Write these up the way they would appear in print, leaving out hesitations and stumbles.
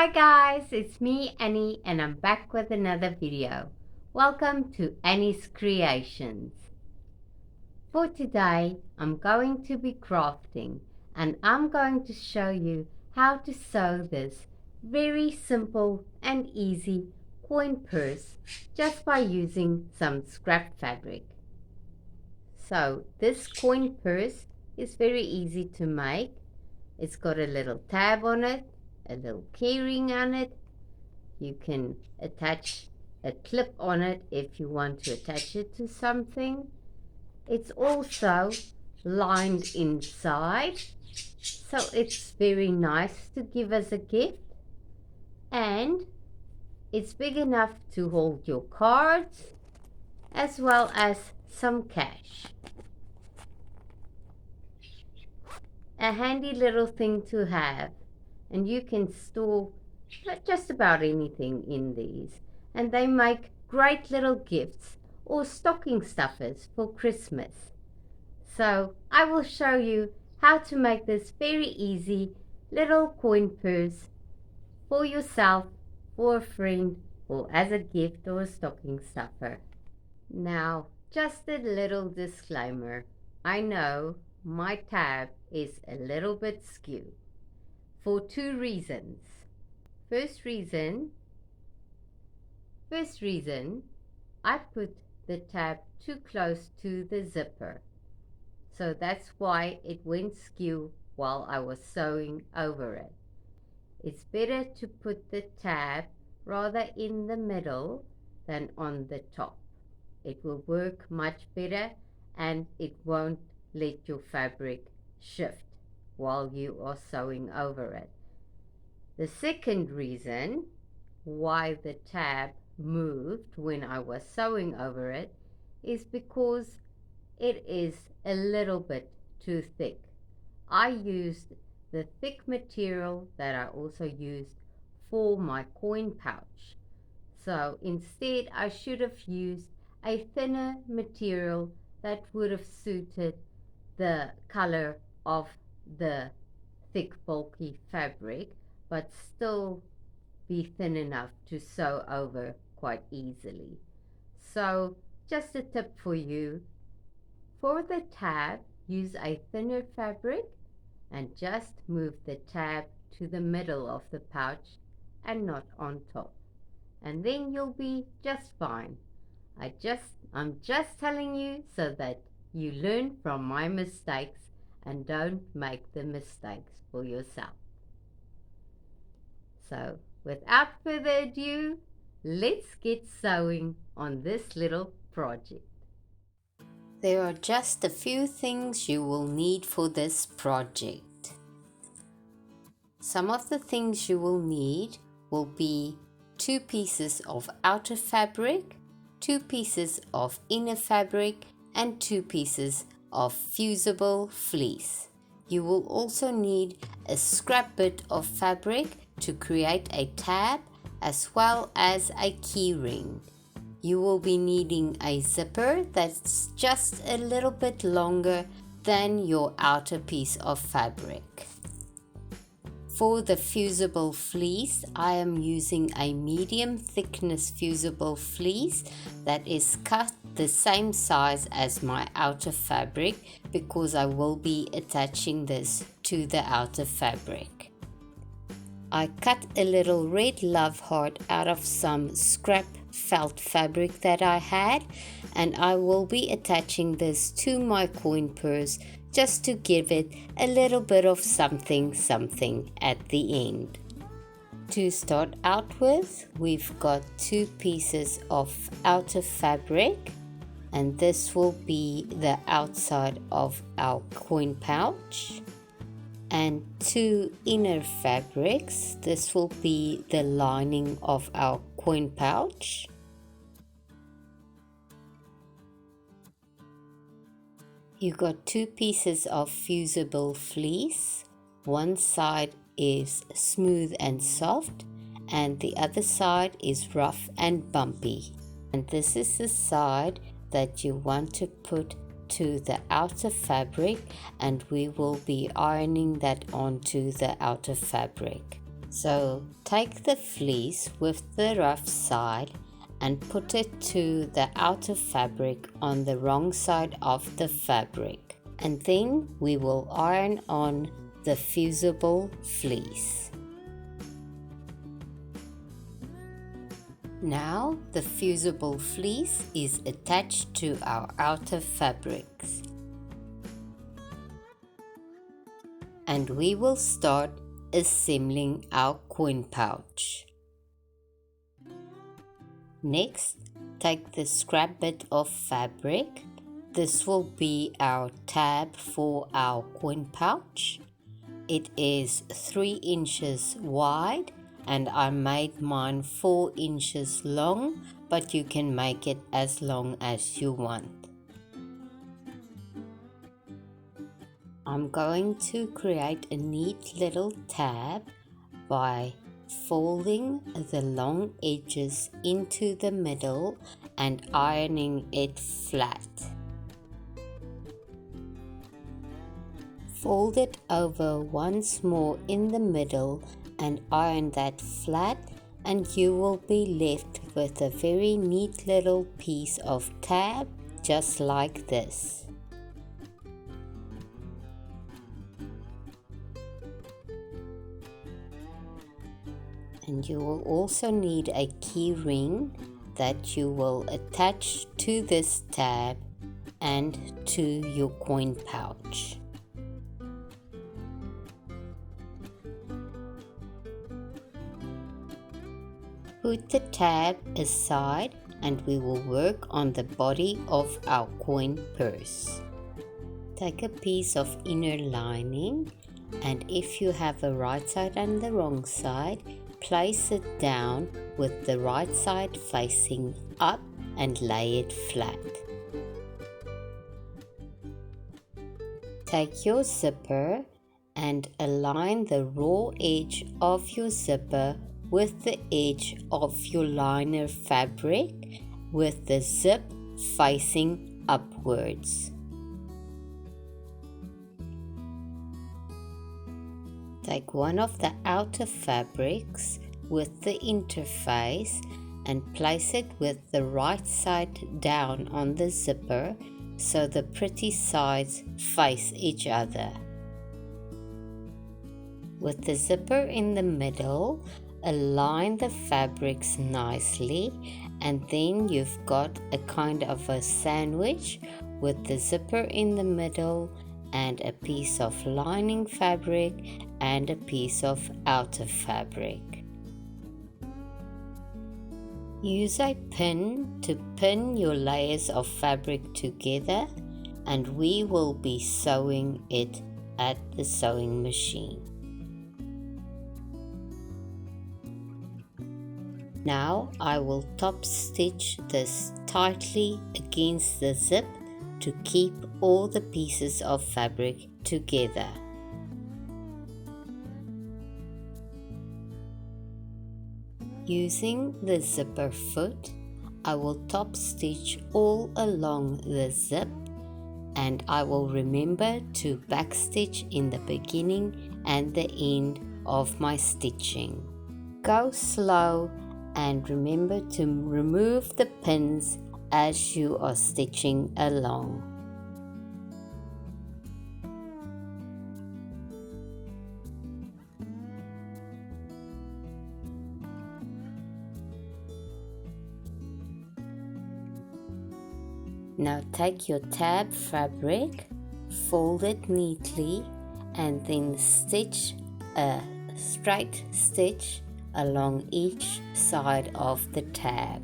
Hi guys, it's me Annie and I'm back with another video. Welcome to Annie's Creations. For today I'm going to be crafting and I'm going to show you how to sew this very simple and easy coin purse just by using some scrap fabric. So this coin purse is very easy to make. It's got a little tab on it, a little keyring on it. You can attach a clip on it if you want to attach it to something. It's also lined inside, so it's very nice to give as a gift, and it's big enough to hold your cards as well as some cash. A handy little thing to have, and you can store just about anything in these, and they make great little gifts or stocking stuffers for Christmas. So I will show you how to make this very easy little coin purse for yourself, for a friend, or as a gift or a stocking stuffer. Now, just a little disclaimer. I know my tab is a little bit skewed for two reasons. First reason, I put the tab too close to the zipper. So that's why it went skew while I was sewing over it. It's better to put the tab rather in the middle than on the top. It will work much better and it won't let your fabric shift while you are sewing over it. The second reason why the tab moved when I was sewing over it is because it is a little bit too thick. I used the thick material that I also used for my coin pouch. So instead I should have used a thinner material that would have suited the color of the thick bulky fabric, but still be thin enough to sew over quite easily. So just a tip for you, for the tab, use a thinner fabric and just move the tab to the middle of the pouch and not on top, and then you'll be just fine. I'm just telling you so that you learn from my mistakes and don't make the mistakes for yourself. So without further ado, let's get sewing on this little project. There are just a few things you will need for this project. Some of the things you will need will be 2 pieces of outer fabric, 2 pieces of inner fabric, and 2 pieces of fusible fleece. You will also need a scrap bit of fabric to create a tab as well as a key ring. You will be needing a zipper that's just a little bit longer than your outer piece of fabric. For the fusible fleece, I am using a medium thickness fusible fleece that is cut the same size as my outer fabric because I will be attaching this to the outer fabric. I cut a little red love heart out of some scrap felt fabric that I had, and I will be attaching this to my coin purse just to give it a little bit of something at the end. To start out with, we've got 2 pieces of outer fabric, and this will be the outside of our coin pouch, and 2 inner fabrics. This will be the lining of our coin pouch. You got 2 pieces of fusible fleece. One side is smooth and soft and the other side is rough and bumpy. And this is the side that you want to put to the outer fabric, and we will be ironing that onto the outer fabric. So take the fleece with the rough side and put it to the outer fabric on the wrong side of the fabric, and then we will iron on the fusible fleece. Now the fusible fleece is attached to our outer fabrics, and we will start assembling our coin pouch. Next, take the scrap bit of fabric. This will be our tab for our coin pouch. It is 3 inches wide and I made mine 4 inches long, but you can make it as long as you want. I'm going to create a neat little tab by folding the long edges into the middle and ironing it flat. Fold it over once more in the middle and iron that flat, and you will be left with a very neat little piece of tab just like this. And you will also need a key ring that you will attach to this tab and to your coin pouch. Put the tab aside and we will work on the body of our coin purse. Take a piece of inner lining, and if you have a right side and the wrong side, place it down with the right side facing up and lay it flat. Take your zipper and align the raw edge of your zipper with the edge of your liner fabric with the zip facing upwards. Take one of the outer fabrics with the interface and place it with the right side down on the zipper so the pretty sides face each other. With the zipper in the middle, align the fabrics nicely, and then you've got a kind of a sandwich with the zipper in the middle and a piece of lining fabric and a piece of outer fabric. Use a pin to pin your layers of fabric together, and we will be sewing it at the sewing machine. Now I will top stitch this tightly against the zip to keep all the pieces of fabric together. Using the zipper foot, I will top stitch all along the zip, and I will remember to backstitch in the beginning and the end of my stitching. Go slow and remember to remove the pins as you are stitching along. Now take your tab fabric, fold it neatly, and then stitch a straight stitch along each side of the tab.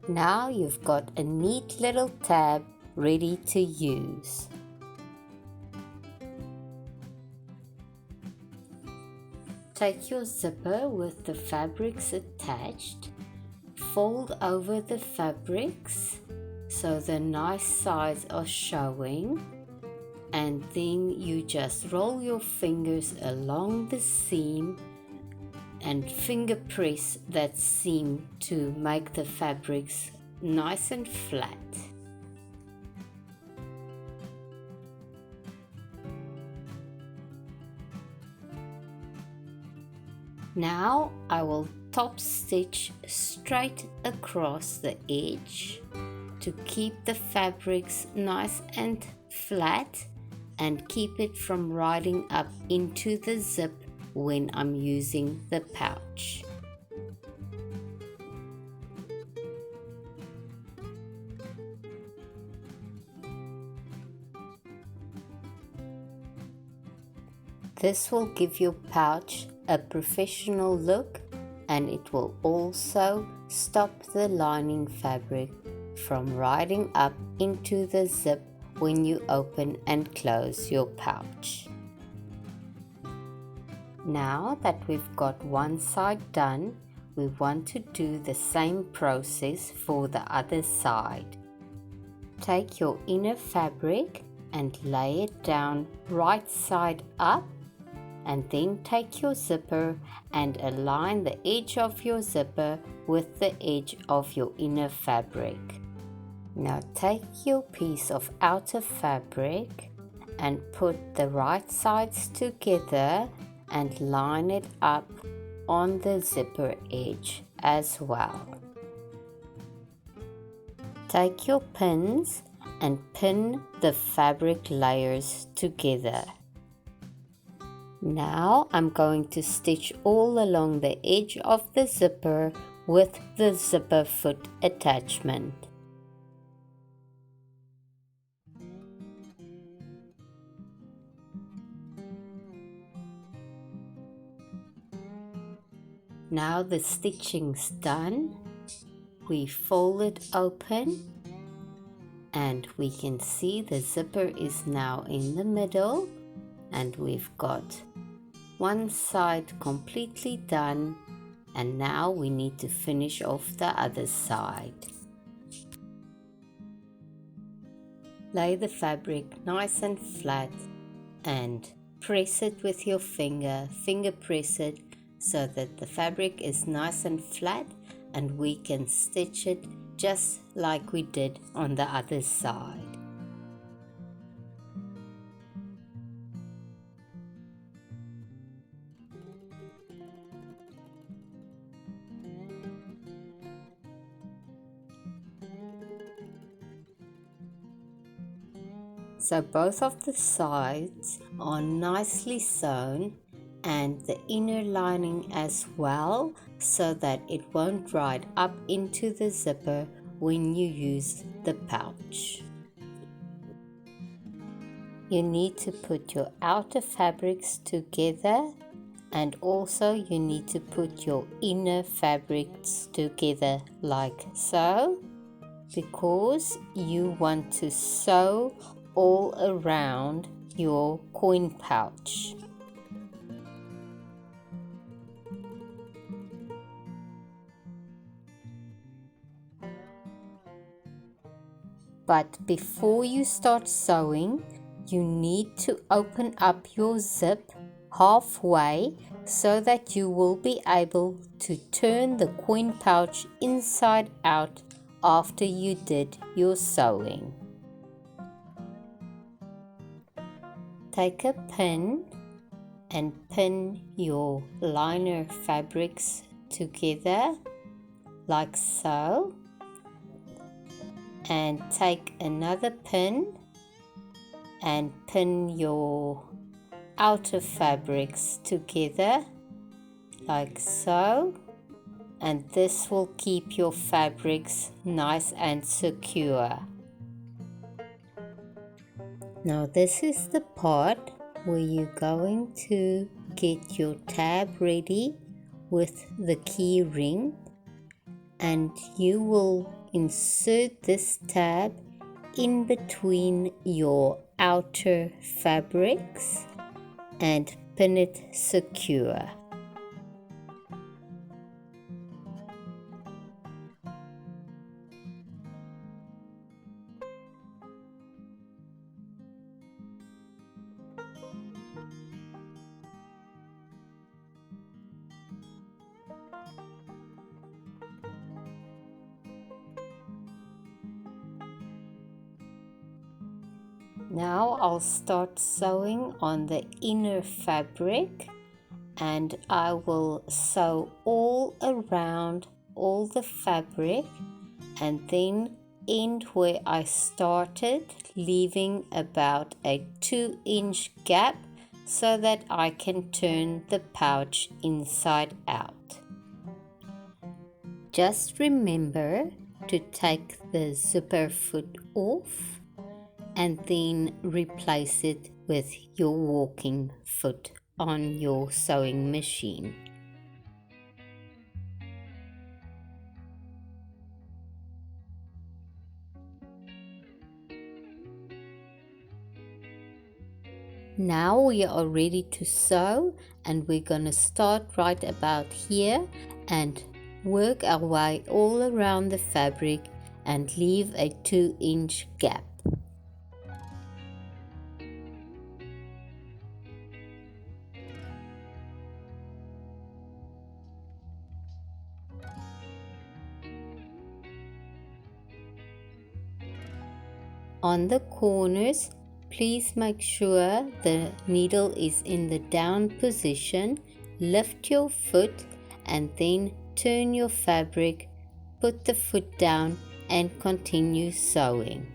Now you've got a neat little tab ready to use. take your zipper with the fabrics attached, fold over the fabrics so the nice sides are showing, and then you just roll your fingers along the seam and finger press that seam to make the fabrics nice and flat. Now I will top stitch straight across the edge to keep the fabrics nice and flat and keep it from riding up into the zip when I'm using the pouch. This will give your pouch a professional look, and it will also stop the lining fabric from riding up into the zip when you open and close your pouch. Now that we've got one side done, we want to do the same process for the other side. Take your inner fabric and lay it down right side up, and then take your zipper and align the edge of your zipper with the edge of your inner fabric. Now take your piece of outer fabric and put the right sides together and line it up on the zipper edge as well. Take your pins and pin the fabric layers together. Now I'm going to stitch all along the edge of the zipper with the zipper foot attachment. Now the stitching's done. We fold it open and we can see the zipper is now in the middle, and we've got one side completely done, and now we need to finish off the other side. Lay the fabric nice and flat and press it with your finger press it so that the fabric is nice and flat, and we can stitch it just like we did on the other side. So both of the sides are nicely sewn, and the inner lining as well, so that it won't ride up into the zipper when you use the pouch. You need to put your outer fabrics together, and also you need to put your inner fabrics together like so, because you want to sew all around your coin pouch. But before you start sewing, you need to open up your zip halfway so that you will be able to turn the coin pouch inside out after you did your sewing. Take a pin and pin your liner fabrics together like so, and take another pin and pin your outer fabrics together like so, and this will keep your fabrics nice and secure. Now this is the part where you're going to get your tab ready with the key ring, and you will insert this tab in between your outer fabrics and pin it secure. Now I'll start sewing on the inner fabric, and I will sew all around all the fabric and then end where I started, leaving about a 2-inch gap so that I can turn the pouch inside out. Just remember to take the zipper foot off and then replace it with your walking foot on your sewing machine. Now we are ready to sew, and we're going to start right about here and work our way all around the fabric and leave a 2-inch gap. On the corners, please make sure the needle is in the down position. Lift your foot and then turn your fabric, put the foot down and continue sewing.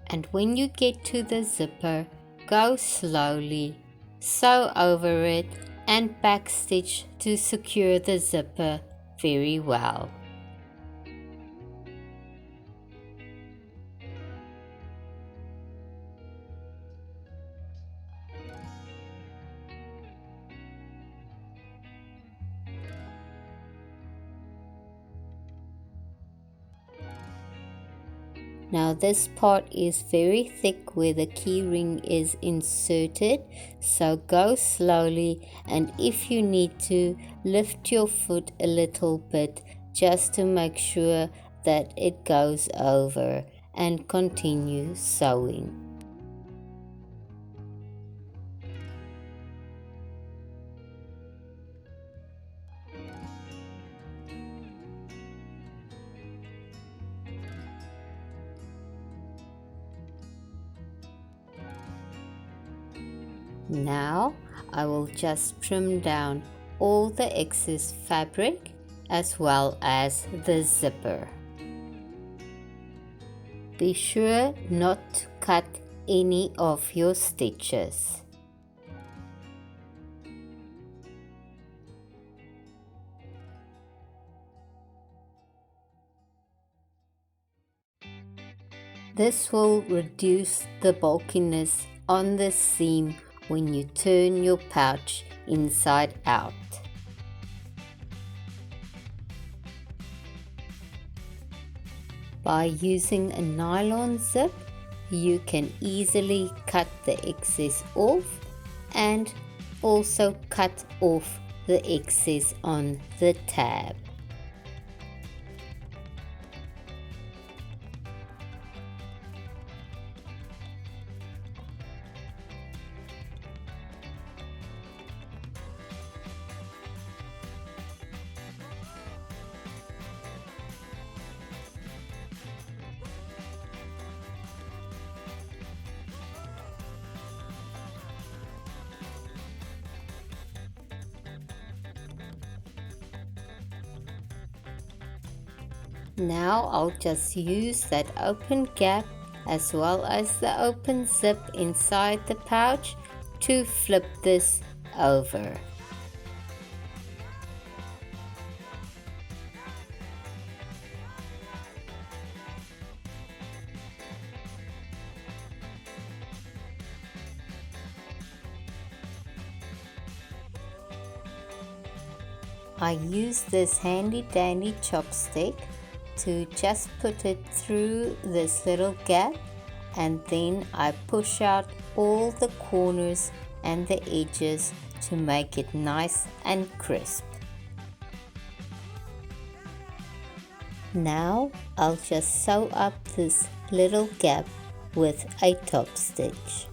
And when you get to the zipper, go slowly, sew over it and backstitch to secure the zipper very well. Now this part is very thick where the key ring is inserted, so go slowly, and if you need to, lift your foot a little bit just to make sure that it goes over, and continue sewing. Now I will just trim down all the excess fabric as well as the zipper. Be sure not to cut any of your stitches. This will reduce the bulkiness on the seam when you turn your pouch inside out. By using a nylon zip, you can easily cut the excess off and also cut off the excess on the tab. Now I'll just use that open gap as well as the open zip inside the pouch to flip this over. I use this handy dandy chopstick to just put it through this little gap, and then I push out all the corners and the edges to make it nice and crisp. Now I'll just sew up this little gap with a top stitch.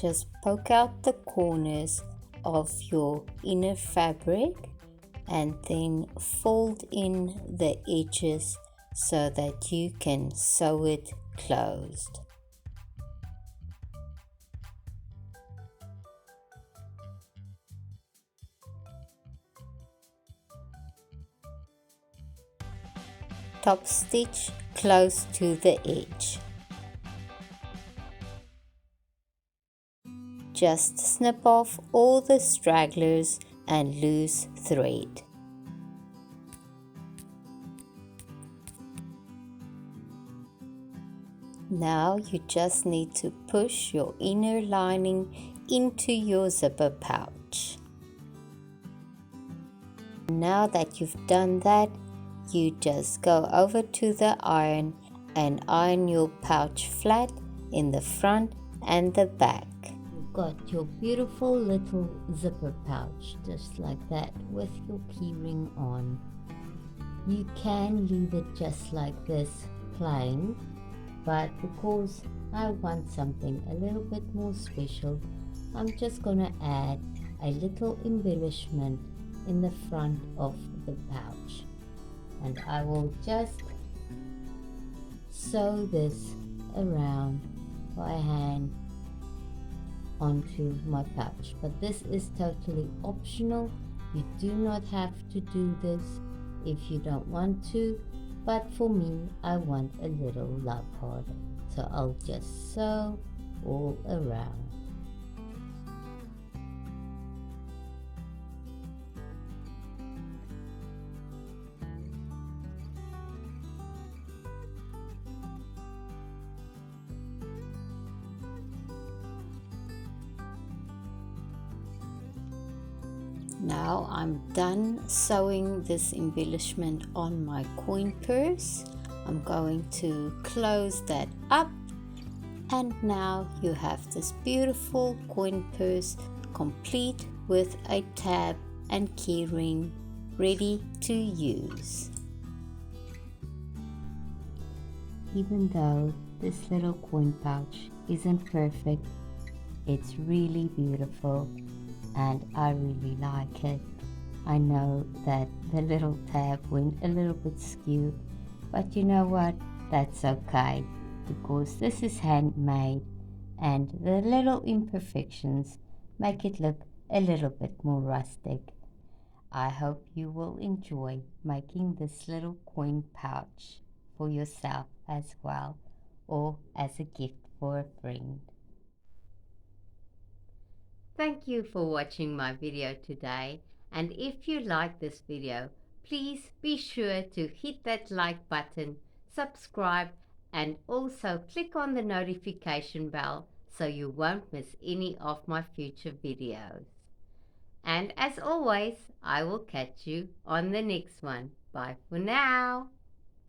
just poke out the corners of your inner fabric and then fold in the edges so that you can sew it closed. Top stitch close to the edge. Just snip off all the stragglers and loose thread. Now you just need to push your inner lining into your zipper pouch. Now that you've done that, you just go over to the iron and iron your pouch flat in the front and the back. You've got your beautiful little zipper pouch just like that with your keyring on. You can leave it just like this plain, but because I want something a little bit more special, I'm just gonna add a little embellishment in the front of the pouch. And I will just sew this around by hand onto my pouch. But this is totally optional. You do not have to do this if you don't want to. But for me, I want a little love heart. So I'll just sew all around. Now I'm done sewing this embellishment on my coin purse. I'm going to close that up, and now you have this beautiful coin purse complete with a tab and keyring ready to use. Even though this little coin pouch isn't perfect, it's really beautiful and I really like it. I know that the little tab went a little bit skewed, but you know what? That's okay, because this is handmade and the little imperfections make it look a little bit more rustic. I hope you will enjoy making this little coin pouch for yourself as well, or as a gift for a friend. Thank you for watching my video today, and if you like this video, please be sure to hit that like button, subscribe, and also click on the notification bell so you won't miss any of my future videos. And as always, I will catch you on the next one. Bye for now.